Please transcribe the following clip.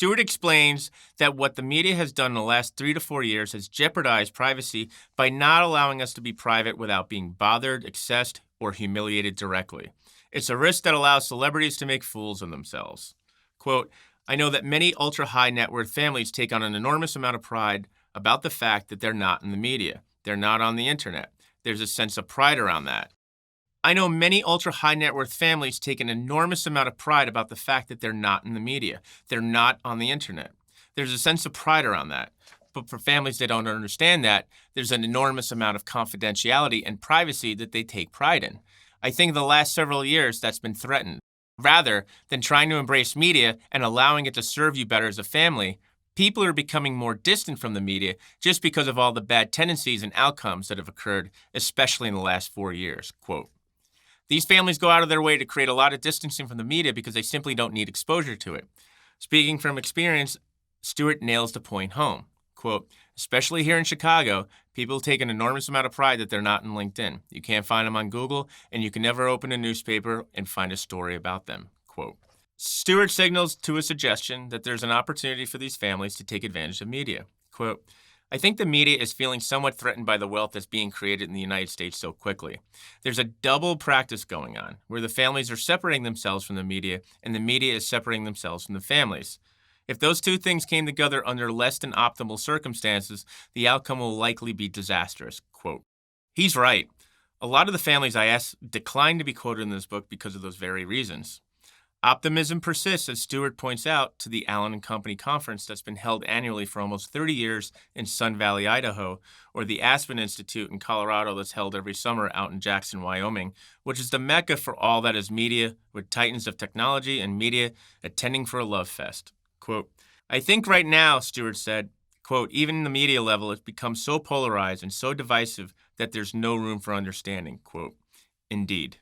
Stewart explains that what the media has done in the last 3 to 4 years has jeopardized privacy by not allowing us to be private without being bothered, accessed, or humiliated directly. It's a risk that allows celebrities to make fools of themselves. Quote, I know that many ultra-high net worth families take on an enormous amount of pride about the fact that they're not in the media. They're not on the internet. There's a sense of pride around that. I know many ultra-high net worth families take an enormous amount of pride about the fact that they're not in the media. They're not on the internet. There's a sense of pride around that. But for families that don't understand that, there's an enormous amount of confidentiality and privacy that they take pride in. I think the last several years that's been threatened. Rather than trying to embrace media and allowing it to serve you better as a family, people are becoming more distant from the media just because of all the bad tendencies and outcomes that have occurred, especially in the last 4 years. Quote, these families go out of their way to create a lot of distancing from the media because they simply don't need exposure to it. Speaking from experience, Stewart nails the point home. Quote, especially here in Chicago, people take an enormous amount of pride that they're not in LinkedIn. You can't find them on Google, and you can never open a newspaper and find a story about them. Quote, Stewart signals to a suggestion that there's an opportunity for these families to take advantage of media. Quote, I think the media is feeling somewhat threatened by the wealth that's being created in the United States so quickly. There's a double practice going on, where the families are separating themselves from the media, and the media is separating themselves from the families. If those two things came together under less than optimal circumstances, the outcome will likely be disastrous. Quote, he's right. A lot of the families I asked declined to be quoted in this book because of those very reasons. Optimism persists, as Stewart points out, to the Allen and Company Conference that's been held annually for almost 30 years in Sun Valley, Idaho, or the Aspen Institute in Colorado that's held every summer out in Jackson, Wyoming, which is the mecca for all that is media, with titans of technology and media attending for a love fest. Quote, I think right now, Stewart said, quote, even the media level has become so polarized and so divisive that there's no room for understanding. Quote, indeed.